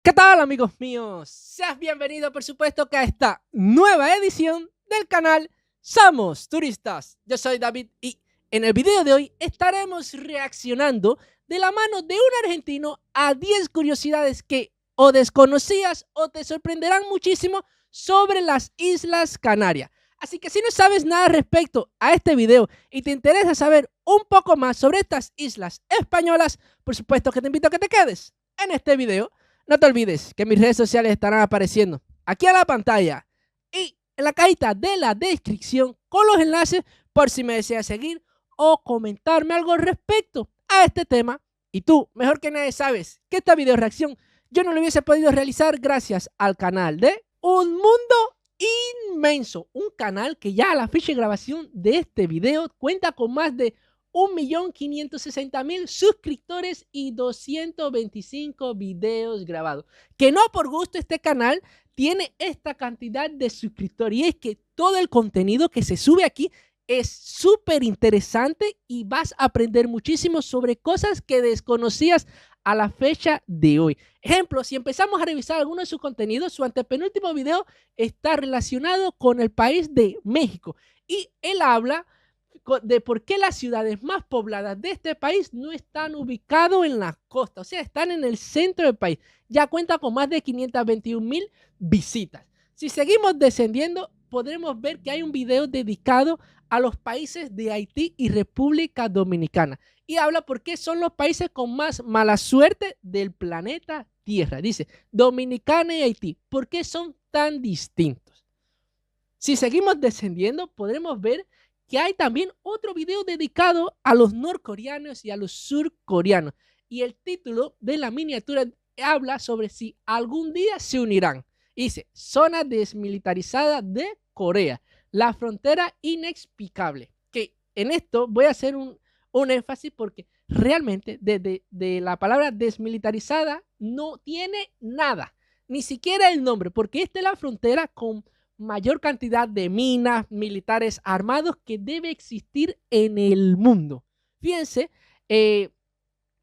¿Qué tal, amigos míos? Seas bienvenido, por supuesto, que a esta nueva edición del canal Somos Turistas. Yo soy David y en el video de hoy estaremos reaccionando de la mano de un argentino a 10 curiosidades que o desconocías o te sorprenderán muchísimo sobre las Islas Canarias. Así que si no sabes nada respecto a este video y te interesa saber un poco más sobre estas islas españolas, por supuesto que te invito a que te quedes en este video. No te olvides que mis redes sociales estarán apareciendo aquí a la pantalla y en la cajita de la descripción con los enlaces por si me deseas seguir o comentarme algo respecto a este tema. Y tú, mejor que nadie, sabes que esta video reacción yo no lo hubiese podido realizar gracias al canal de Un Mundo Inmenso, un canal que ya a la fecha de grabación de este video cuenta con más de 1.560.000 suscriptores y 225 videos grabados. Que no por gusto este canal tiene esta cantidad de suscriptores. Y es que todo el contenido que se sube aquí es súper interesante y vas a aprender muchísimo sobre cosas que desconocías a la fecha de hoy. Ejemplo, si empezamos a revisar algunos de sus contenidos, su antepenúltimo video está relacionado con el país de México. Y él habla de por qué las ciudades más pobladas de este país no están ubicadas en la costa, o sea, están en el centro del país. Ya cuenta con más de 521.000 visitas. Si seguimos descendiendo, podremos ver que hay un video dedicado a los países de Haití y República Dominicana. Y habla por qué son los países con más mala suerte del planeta Tierra. Dice, Dominicana y Haití, ¿por qué son tan distintos? Si seguimos descendiendo, podremos ver que hay también otro video dedicado a los norcoreanos y a los surcoreanos. Y el título de la miniatura habla sobre si algún día se unirán. Dice, zona desmilitarizada de Corea, la frontera inexplicable. Que en esto voy a hacer un énfasis porque realmente de la palabra desmilitarizada no tiene nada, ni siquiera el nombre, porque esta es la frontera con mayor cantidad de minas, militares armados que debe existir en el mundo. Fíjense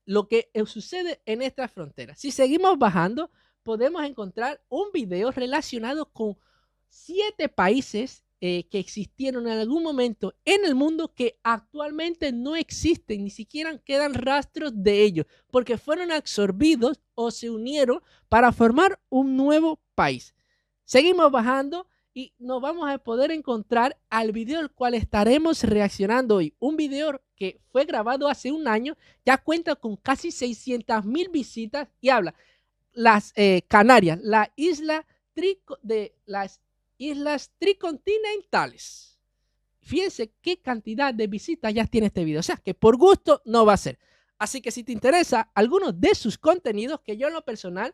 lo que sucede en esta frontera. Si seguimos bajando, podemos encontrar un video relacionado con 7 países que existieron en algún momento en el mundo que actualmente no existen, ni siquiera quedan rastros de ellos, porque fueron absorbidos o se unieron para formar un nuevo país. Seguimos bajando y nos vamos a poder encontrar al video al cual estaremos reaccionando hoy. Un video que fue grabado hace un año, ya cuenta con casi 600.000 visitas y habla las Canarias, las islas tricontinentales. Fíjense qué cantidad de visitas ya tiene este video. O sea, que por gusto no va a ser. Así que si te interesa algunos de sus contenidos, que yo en lo personal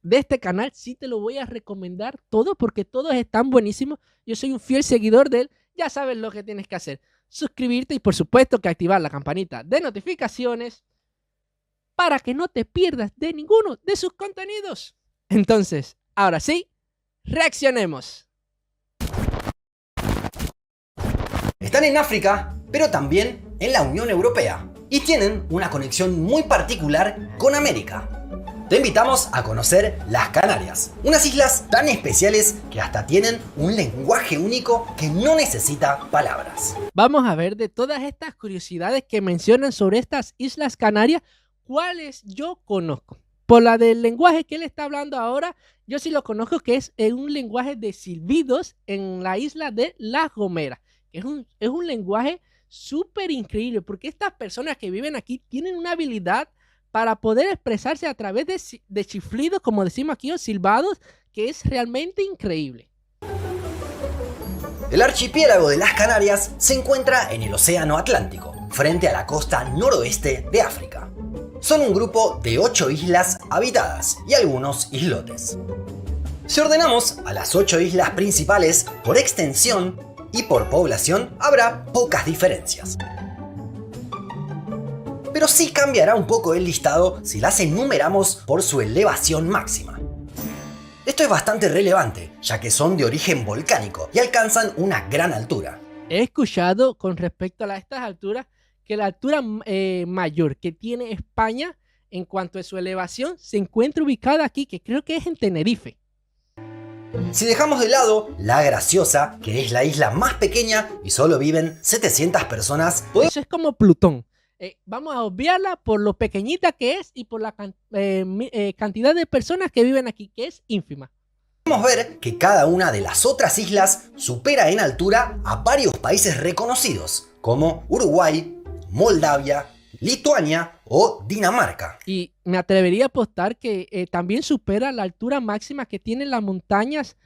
de este canal sí te lo voy a recomendar todo porque todos están buenísimos. Yo soy un fiel seguidor de él. Ya sabes lo que tienes que hacer. Suscribirte y por supuesto que activar la campanita de notificaciones para que no te pierdas de ninguno de sus contenidos. Entonces, ahora sí, reaccionemos. Están en África, pero también en la Unión Europea y tienen una conexión muy particular con América. Te invitamos a conocer las Canarias, unas islas tan especiales que hasta tienen un lenguaje único que no necesita palabras. Vamos a ver de todas estas curiosidades que mencionan sobre estas Islas Canarias, cuáles yo conozco. Por la del lenguaje que él está hablando ahora, yo sí lo conozco, que es un lenguaje de silbidos en la isla de La Gomera. Es un lenguaje súper increíble porque estas personas que viven aquí tienen una habilidad para poder expresarse a través de chiflidos, como decimos aquí, o silbados, que es realmente increíble. El archipiélago de las Canarias se encuentra en el Océano Atlántico, frente a la costa noroeste de África. Son un grupo de 8 islas habitadas y algunos islotes. Si ordenamos a las 8 islas principales por extensión y por población, habrá pocas diferencias. Pero sí cambiará un poco el listado si las enumeramos por su elevación máxima. Esto es bastante relevante, ya que son de origen volcánico y alcanzan una gran altura. He escuchado con respecto a estas alturas que la altura mayor que tiene España en cuanto a su elevación, se encuentra ubicada aquí, que creo que es en Tenerife. Si dejamos de lado La Graciosa, que es la isla más pequeña y solo viven 700 personas, Eso es como Plutón. Vamos a obviarla por lo pequeñita que es y por la cantidad de personas que viven aquí, que es ínfima. podemos ver que cada una de las otras islas supera en altura a varios países reconocidos, como Uruguay, Moldavia, Lituania o Dinamarca. Y me atrevería a apostar que también supera la altura máxima que tienen las montañas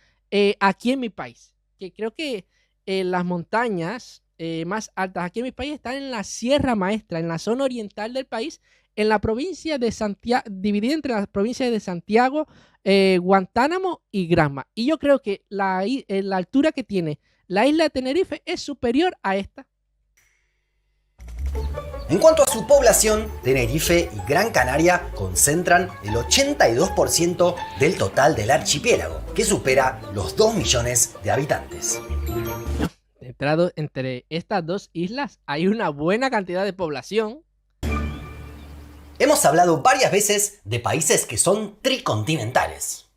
aquí en mi país. Que creo que las montañas más altas aquí en mi país están en la Sierra Maestra, en la zona oriental del país, en la provincia de Santiago, dividida entre las provincias de Santiago, Guantánamo y Granma. Y yo creo que la altura que tiene la isla de Tenerife es superior a esta. En cuanto a su población, Tenerife y Gran Canaria concentran el 82% del total del archipiélago, que supera los 2 millones de habitantes. Entre estas dos islas hay una buena cantidad de población. Hemos hablado varias veces de países que son tricontinentales,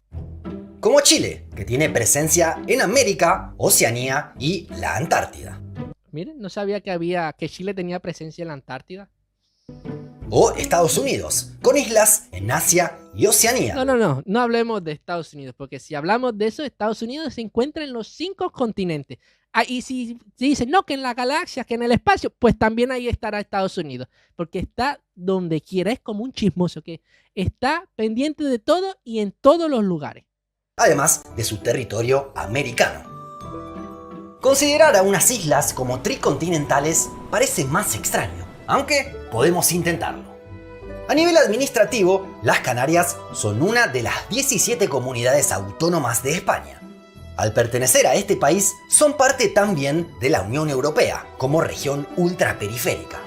como Chile, que tiene presencia en América, Oceanía y la Antártida. Miren, no sabía que Chile tenía presencia en la Antártida. O Estados Unidos, con islas en Asia y Oceanía. No hablemos de Estados Unidos, porque si hablamos de eso, Estados Unidos se encuentra en los 5 continentes. Y si dicen, no, que en la galaxia, que en el espacio, pues también ahí estará Estados Unidos, porque está donde quiera, es como un chismoso, que está pendiente de todo y en todos los lugares. Además de su territorio americano. Considerar a unas islas como tricontinentales parece más extraño, aunque podemos intentarlo. A nivel administrativo, las Canarias son una de las 17 comunidades autónomas de España. Al pertenecer a este país, son parte también de la Unión Europea, como región ultraperiférica.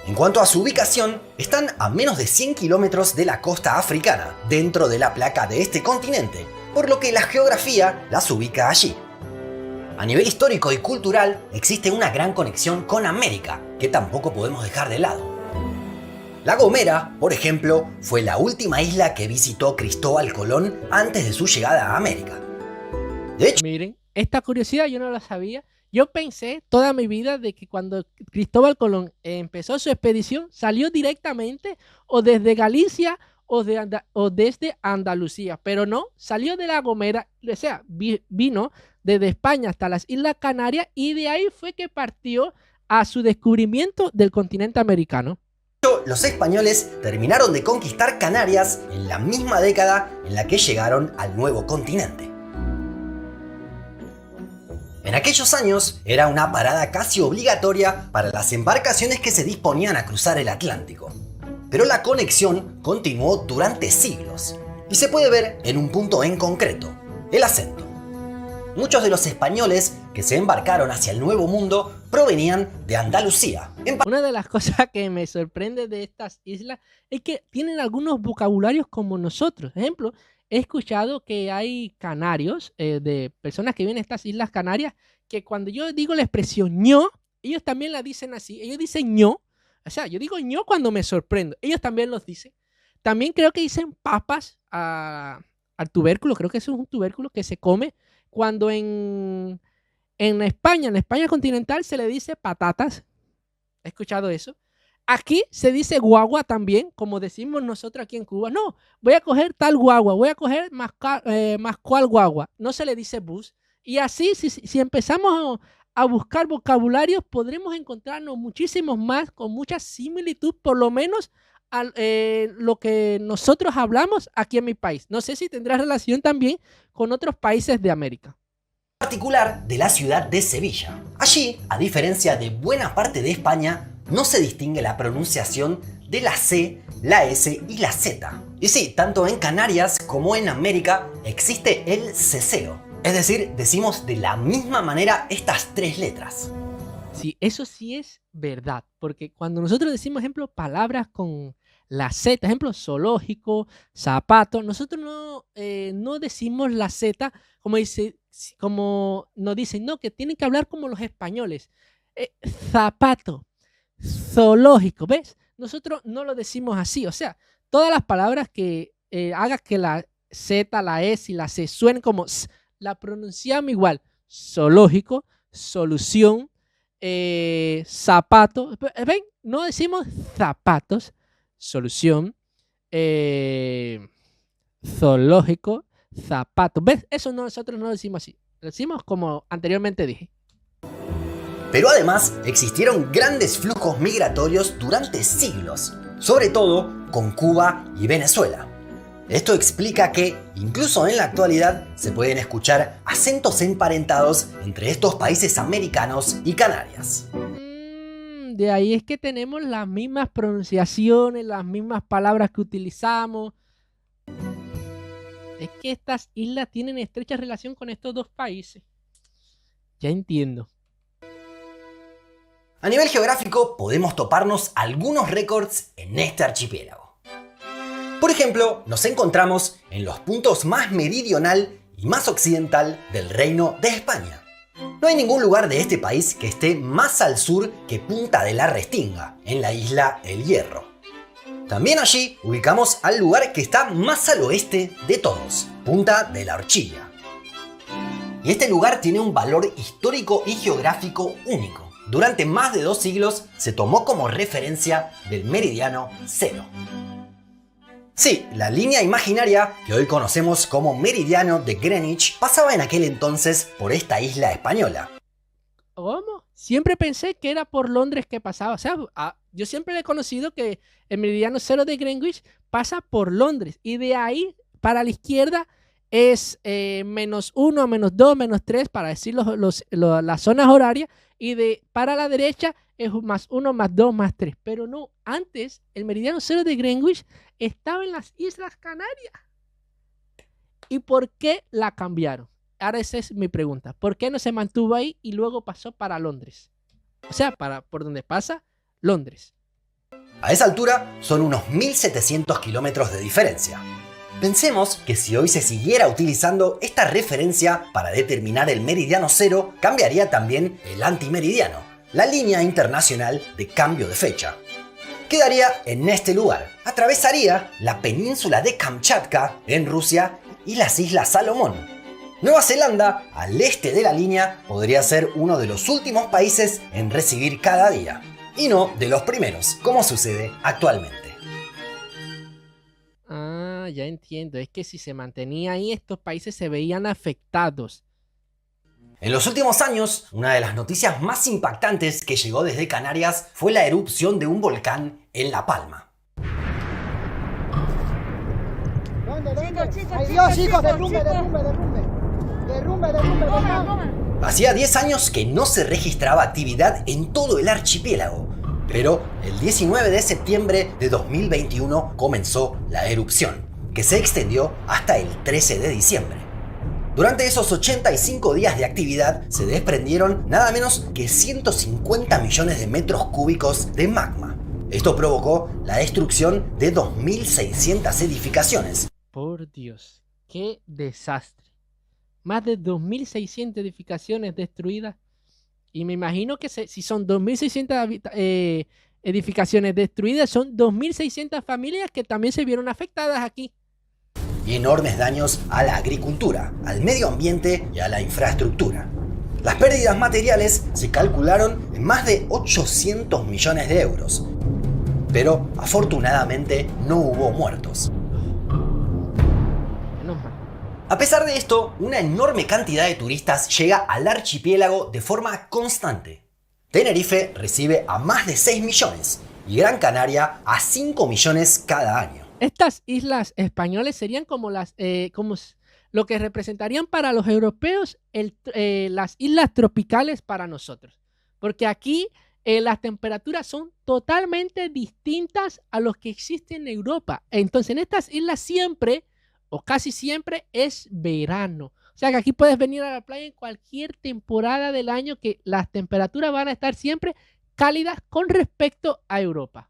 En cuanto a su ubicación, están a menos de 100 kilómetros de la costa africana, dentro de la placa de este continente, por lo que la geografía las ubica allí. A nivel histórico y cultural, existe una gran conexión con América, que tampoco podemos dejar de lado. La Gomera, por ejemplo, fue la última isla que visitó Cristóbal Colón antes de su llegada a América. De hecho, miren, esta curiosidad yo no la sabía. Yo pensé toda mi vida de que cuando Cristóbal Colón empezó su expedición, salió directamente o desde Galicia o desde Andalucía, pero no, salió de La Gomera, o sea, vino desde España hasta las Islas Canarias y de ahí fue que partió a su descubrimiento del continente americano. los españoles terminaron de conquistar Canarias en la misma década en la que llegaron al nuevo continente. En aquellos años era una parada casi obligatoria para las embarcaciones que se disponían a cruzar el Atlántico. Pero la conexión continuó durante siglos y se puede ver en un punto en concreto, el acento. Muchos de los españoles que se embarcaron hacia el Nuevo Mundo provenían de Andalucía. Una de las cosas que me sorprende de estas islas es que tienen algunos vocabularios como nosotros. Por ejemplo, he escuchado que hay canarios, de personas que viven en estas Islas Canarias, que cuando yo digo la expresión ño, ellos también la dicen así. Ellos dicen ño. O sea, yo digo ño cuando me sorprendo. Ellos también los dicen. También creo que dicen papas al tubérculo. Creo que eso es un tubérculo que se come cuando en España continental se le dice patatas. ¿He escuchado eso? Aquí se dice guagua también, como decimos nosotros aquí en Cuba. No, voy a coger tal guagua, voy a coger más cual guagua. No se le dice bus. Y así, si empezamos a buscar vocabularios, podremos encontrarnos muchísimos más, con mucha similitud, por lo menos a lo que nosotros hablamos aquí en mi país. No sé si tendrá relación también con otros países de América. Particular de la ciudad de Sevilla. Allí, a diferencia de buena parte de España, no se distingue la pronunciación de la C, la S y la Z. Y sí, tanto en Canarias como en América existe el ceseo. Es decir, decimos de la misma manera estas 3 letras. Sí, eso sí es verdad, porque cuando nosotros decimos, ejemplo, palabras con la Z, ejemplo, zoológico, zapato, nosotros no decimos la Z como nos dicen, no, que tienen que hablar como los españoles. Zapato, zoológico, ¿ves? Nosotros no lo decimos así, o sea, todas las palabras que haga que la Z, la S y la C suenen como S, la pronunciamos igual. Zoológico, solución, zapato. ¿Ven? No decimos zapatos, solución, zoológico, zapato. ¿Ves? Eso nosotros no lo decimos así. Lo decimos como anteriormente dije. Pero además existieron grandes flujos migratorios durante siglos, sobre todo con Cuba y Venezuela. Esto explica que, incluso en la actualidad, se pueden escuchar acentos emparentados entre estos países americanos y Canarias. De ahí es que tenemos las mismas pronunciaciones, las mismas palabras que utilizamos. Es que estas islas tienen estrecha relación con estos dos países. Ya entiendo. A nivel geográfico, podemos toparnos algunos récords en este archipiélago. Por ejemplo, nos encontramos en los puntos más meridional y más occidental del Reino de España. No hay ningún lugar de este país que esté más al sur que Punta de la Restinga, en la isla El Hierro. También allí ubicamos al lugar que está más al oeste de todos, Punta de la Horchilla. Y este lugar tiene un valor histórico y geográfico único. Durante más de 2 siglos se tomó como referencia del meridiano cero. Sí, la línea imaginaria que hoy conocemos como meridiano de Greenwich pasaba en aquel entonces por esta isla española. ¿Cómo? Siempre pensé que era por Londres que pasaba. O sea, yo siempre he conocido que el meridiano cero de Greenwich pasa por Londres. Y de ahí para la izquierda es -1, -2, -3 para decir las zonas horarias. Y para la derecha es +1, +2, +3. Pero no, antes el meridiano cero de Greenwich estaba en las Islas Canarias. ¿Y por qué la cambiaron? Ahora esa es mi pregunta. ¿Por qué no se mantuvo ahí y luego pasó para Londres? O sea, por donde pasa Londres. A esa altura son unos 1700 kilómetros de diferencia. Pensemos que si hoy se siguiera utilizando esta referencia para determinar el meridiano cero, cambiaría también el antimeridiano, la línea internacional de cambio de fecha. Quedaría en este lugar, atravesaría la península de Kamchatka en Rusia y las Islas Salomón. Nueva Zelanda, al este de la línea, podría ser uno de los últimos países en recibir cada día, y no de los primeros, como sucede actualmente. Ah, ya entiendo. Es que si se mantenía ahí, estos países se veían afectados. En los últimos años, una de las noticias más impactantes que llegó desde Canarias fue la erupción de un volcán en La Palma. Chicos, derrumbe. Hacía 10 años que no se registraba actividad en todo el archipiélago, pero el 19 de septiembre de 2021 comenzó la erupción, que se extendió hasta el 13 de diciembre. Durante esos 85 días de actividad se desprendieron nada menos que 150 millones de metros cúbicos de magma. Esto provocó la destrucción de 2.600 edificaciones. Por Dios, qué desastre. Más de 2.600 edificaciones destruidas. Y me imagino que si son 2.600 edificaciones destruidas, son 2.600 familias que también se vieron afectadas aquí. Y enormes daños a la agricultura, al medio ambiente y a la infraestructura. Las pérdidas materiales se calcularon en más de 800 millones de euros, pero afortunadamente no hubo muertos. Menos mal. A pesar de esto, una enorme cantidad de turistas llega al archipiélago de forma constante. Tenerife recibe a más de 6 millones y Gran Canaria a 5 millones cada año. Estas islas españolas serían como lo que representarían para los europeos las islas tropicales para nosotros. Porque aquí las temperaturas son totalmente distintas a los que existen en Europa. Entonces en estas islas siempre, o casi siempre, es verano. O sea que aquí puedes venir a la playa en cualquier temporada del año que las temperaturas van a estar siempre cálidas con respecto a Europa.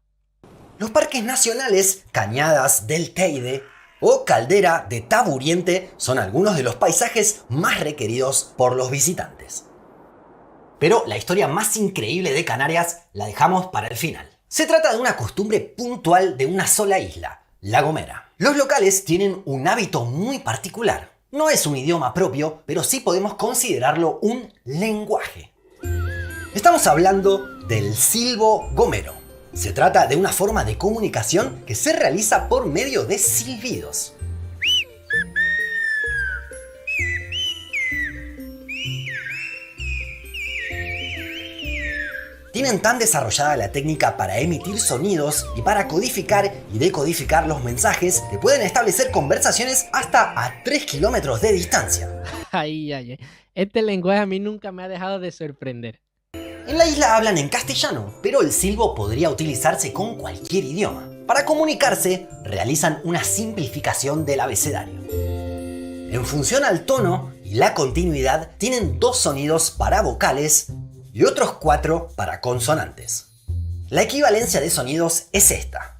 Los parques nacionales Cañadas del Teide o Caldera de Taburiente son algunos de los paisajes más requeridos por los visitantes. Pero la historia más increíble de Canarias la dejamos para el final. Se trata de una costumbre puntual de una sola isla, La Gomera. Los locales tienen un hábito muy particular. No es un idioma propio, pero sí podemos considerarlo un lenguaje. Estamos hablando del silbo gomero. Se trata de una forma de comunicación que se realiza por medio de silbidos. Tienen tan desarrollada la técnica para emitir sonidos y para codificar y decodificar los mensajes que pueden establecer conversaciones hasta a 3 kilómetros de distancia. Ay, ay, ay. Este lenguaje a mí nunca me ha dejado de sorprender. En la isla hablan en castellano, pero el silbo podría utilizarse con cualquier idioma. Para comunicarse, realizan una simplificación del abecedario. En función al tono y la continuidad, tienen 2 sonidos para vocales y otros 4 para consonantes. La equivalencia de sonidos es esta.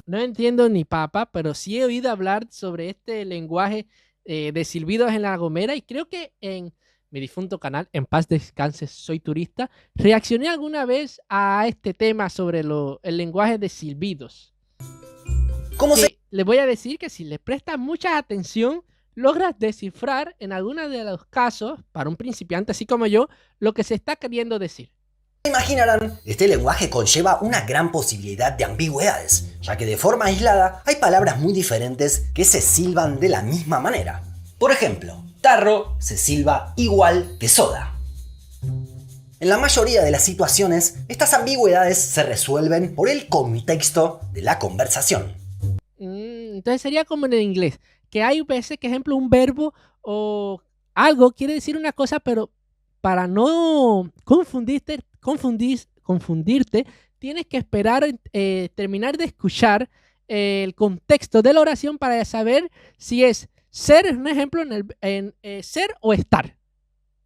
No entiendo ni papa, pero sí he oído hablar sobre este lenguaje de silbidos en La Gomera y creo que en mi difunto canal, En Paz Descanse, Soy Turista, reaccioné alguna vez a este tema sobre el lenguaje de silbidos. ¿Cómo se...? Les voy a decir que si le prestas mucha atención, logras descifrar en algunos de los casos, para un principiante así como yo, lo que se está queriendo decir. Imaginarán, este lenguaje conlleva una gran posibilidad de ambigüedades, ya que de forma aislada hay palabras muy diferentes que se silban de la misma manera. Por ejemplo, tarro se silba igual que soda. En la mayoría de las situaciones, estas ambigüedades se resuelven por el contexto de la conversación. Entonces sería como en el inglés, que hay veces que, ejemplo, un verbo o algo quiere decir una cosa, pero para no confundirte, tienes que esperar terminar de escuchar el contexto de la oración para saber si es ser, es un ejemplo, en ser o estar.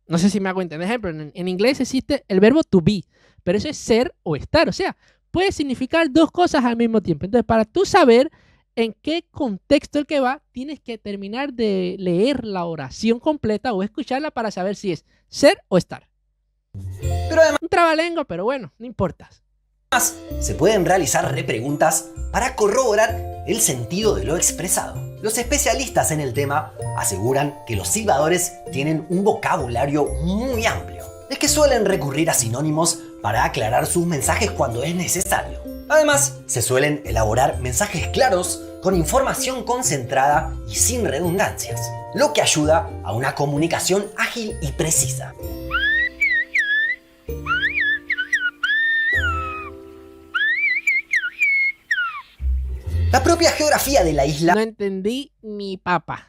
No sé si me hago entender. Ejemplo, en inglés existe el verbo to be, pero eso es ser o estar. O sea, puede significar 2 cosas al mismo tiempo. Entonces, para tú saber en qué contexto el que va, tienes que terminar de leer la oración completa o escucharla para saber si es ser o estar. Pero además, un trabalengua, pero bueno, no importa. Se pueden realizar repreguntas para corroborar el sentido de lo expresado. Los especialistas en el tema aseguran que los silbadores tienen un vocabulario muy amplio. Es que suelen recurrir a sinónimos para aclarar sus mensajes cuando es necesario. Además, se suelen elaborar mensajes claros con información concentrada y sin redundancias, lo que ayuda a una comunicación ágil y precisa. La propia geografía de la isla no entendí ni papa.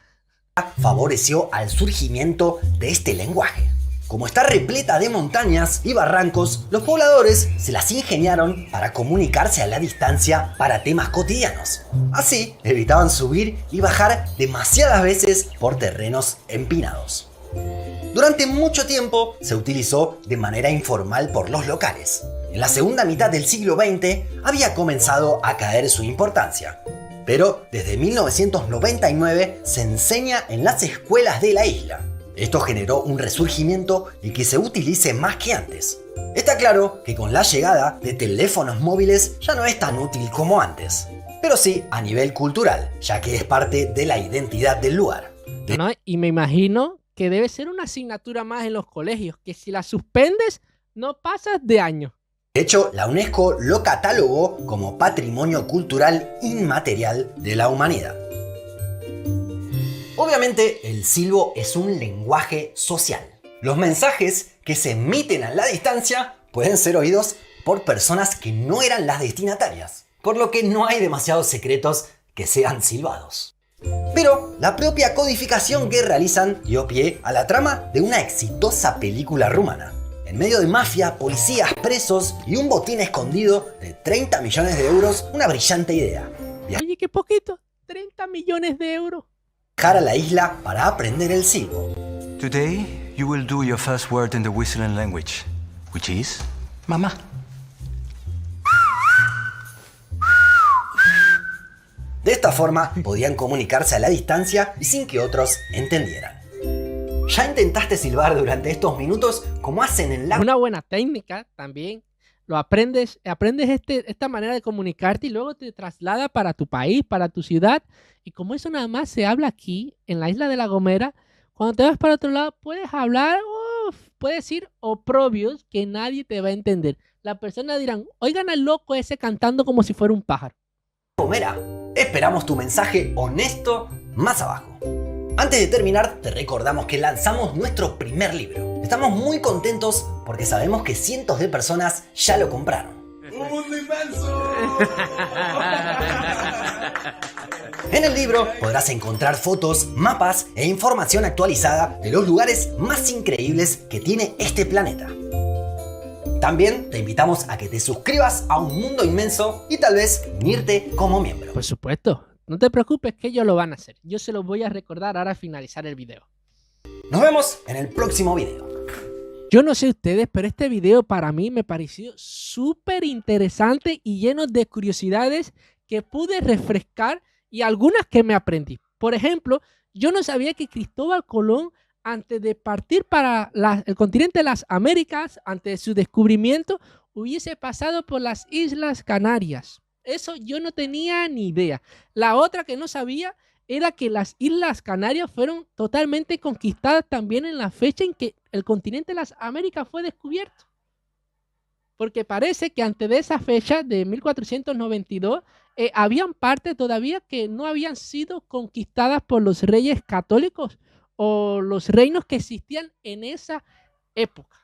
Favoreció al surgimiento de este lenguaje. Como está repleta de montañas y barrancos, los pobladores se las ingeniaron para comunicarse a la distancia para temas cotidianos. Así, evitaban subir y bajar demasiadas veces por terrenos empinados. Durante mucho tiempo se utilizó de manera informal por los locales. En la segunda mitad del siglo XX había comenzado a caer su importancia. Pero desde 1999 se enseña en las escuelas de la isla. Esto generó un resurgimiento y que se utilice más que antes. Está claro que con la llegada de teléfonos móviles ya no es tan útil como antes, pero sí a nivel cultural, ya que es parte de la identidad del lugar. ¿No? Y me imagino que debe ser una asignatura más en los colegios, que si la suspendes no pasas de año. De hecho, la UNESCO lo catalogó como Patrimonio Cultural Inmaterial de la Humanidad. Obviamente, el silbo es un lenguaje social. Los mensajes que se emiten a la distancia pueden ser oídos por personas que no eran las destinatarias, por lo que no hay demasiados secretos que sean silbados. Pero la propia codificación que realizan dio pie a la trama de una exitosa película rumana. En medio de mafia, policías, presos y un botín escondido de 30 millones de euros, una brillante idea. Oye, qué poquito, 30 millones de euros. Viajar a la isla para aprender el silbo. Today, you will do your first word in the whistling language, which is mamá. De esta forma, podían comunicarse a la distancia y sin que otros entendieran. ¿Ya intentaste silbar durante estos minutos como hacen en la... Una buena técnica también. lo aprendes esta manera de comunicarte y luego te traslada para tu país, para tu ciudad. Y como eso nada más se habla aquí, en la isla de La Gomera, cuando te vas para otro lado, puedes hablar, puedes decir oprobios que nadie te va a entender. Las personas dirán, oigan al loco ese cantando como si fuera un pájaro. Gomera, esperamos tu mensaje honesto más abajo. Antes de terminar, te recordamos que lanzamos nuestro primer libro. Estamos muy contentos porque sabemos que cientos de personas ya lo compraron. ¡Un mundo inmenso! En el libro podrás encontrar fotos, mapas e información actualizada de los lugares más increíbles que tiene este planeta. También te invitamos a que te suscribas a Un Mundo Inmenso y tal vez unirte como miembro. Por supuesto, no te preocupes que ellos lo van a hacer. Yo se los voy a recordar ahora al finalizar el video. Nos vemos en el próximo video. Yo no sé ustedes, pero este video para mí me pareció súper interesante y lleno de curiosidades que pude refrescar y algunas que me aprendí. Por ejemplo, yo no sabía que Cristóbal Colón, antes de partir para el continente de las Américas, antes de su descubrimiento, hubiese pasado por las Islas Canarias. Eso yo no tenía ni idea. La otra que no sabía era que las Islas Canarias fueron totalmente conquistadas también en la fecha en que el continente de las Américas fue descubierto. Porque parece que antes de esa fecha de 1492 habían partes todavía que no habían sido conquistadas por los reyes católicos o los reinos que existían en esa época.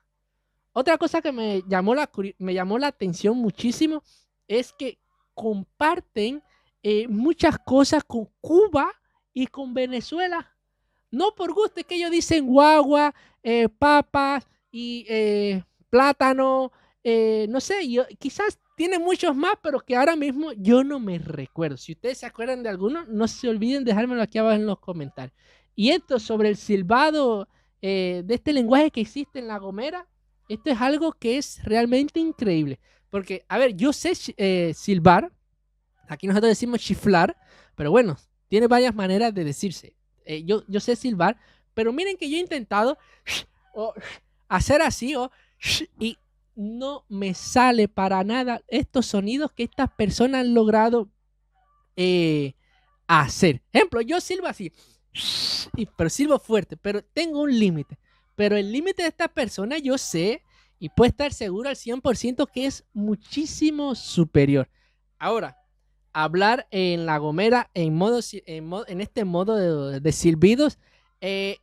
Otra cosa que me llamó la atención muchísimo es que comparten muchas cosas con Cuba y con Venezuela. No por gusto, es que ellos dicen guagua, papas y plátano, no sé, quizás tiene muchos más, pero que ahora mismo yo no me recuerdo. Si ustedes se acuerdan de alguno, no se olviden dejármelo aquí abajo en los comentarios. Y esto sobre el silbado de este lenguaje que existe en La Gomera, esto es algo que es realmente increíble. Porque, a ver, yo sé silbar, aquí nosotros decimos chiflar, pero bueno, tiene varias maneras de decirse. Yo sé silbar, pero miren que yo he intentado hacer así y no me sale para nada estos sonidos que estas personas han logrado hacer. Ejemplo, yo silbo así, pero silbo fuerte, pero tengo un límite. Pero el límite de esta persona yo sé y puedo estar seguro al 100% que es muchísimo superior. Ahora, hablar en La Gomera en este modo de silbidos,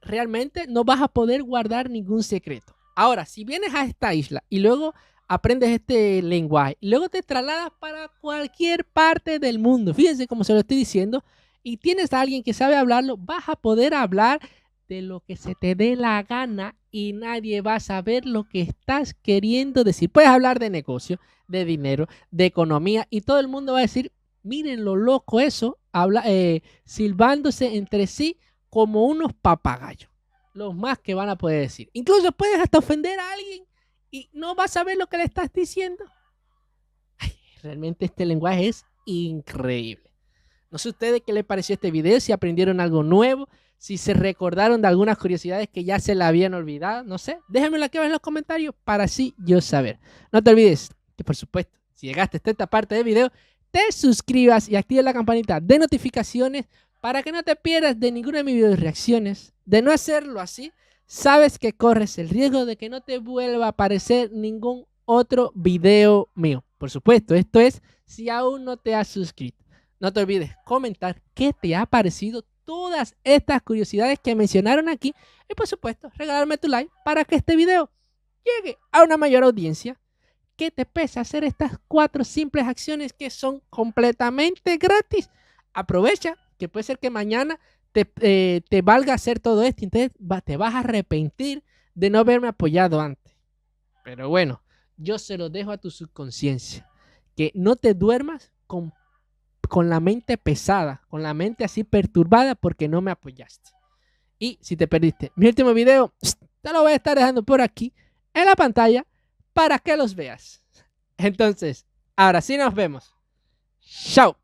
realmente no vas a poder guardar ningún secreto. Ahora, si vienes a esta isla y luego aprendes este lenguaje, y luego te trasladas para cualquier parte del mundo, fíjense cómo se lo estoy diciendo, y tienes a alguien que sabe hablarlo, vas a poder hablar de lo que se te dé la gana y nadie va a saber lo que estás queriendo decir. Puedes hablar de negocio, de dinero, de economía y todo el mundo va a decir, miren lo loco eso, silbándose entre sí como unos papagayos. Los más que van a poder decir. Incluso puedes hasta ofender a alguien y no vas a saber lo que le estás diciendo. Ay, realmente este lenguaje es increíble. No sé a ustedes qué les pareció este video, si aprendieron algo nuevo, si se recordaron de algunas curiosidades que ya se la habían olvidado, no sé. Déjenmelo aquí abajo en los comentarios para así yo saber. No te olvides que, por supuesto, si llegaste hasta esta parte del video, te suscribas y actives la campanita de notificaciones para que no te pierdas de ninguno de mis videos de reacciones. De no hacerlo así, sabes que corres el riesgo de que no te vuelva a aparecer ningún otro video mío. Por supuesto, esto es si aún no te has suscrito. No te olvides comentar qué te ha parecido todas estas curiosidades que mencionaron aquí. Y por supuesto, regalarme tu like para que este video llegue a una mayor audiencia. ¿Qué te pesa hacer estas 4 simples acciones que son completamente gratis? Aprovecha, que puede ser que mañana te valga hacer todo esto. Entonces te vas a arrepentir de no haberme apoyado antes. Pero bueno, yo se lo dejo a tu subconsciencia. Que no te duermas con la mente pesada, con la mente así perturbada porque no me apoyaste. Y si te perdiste mi último video, te lo voy a estar dejando por aquí en la pantalla para que los veas. Entonces, ahora sí nos vemos. Chao.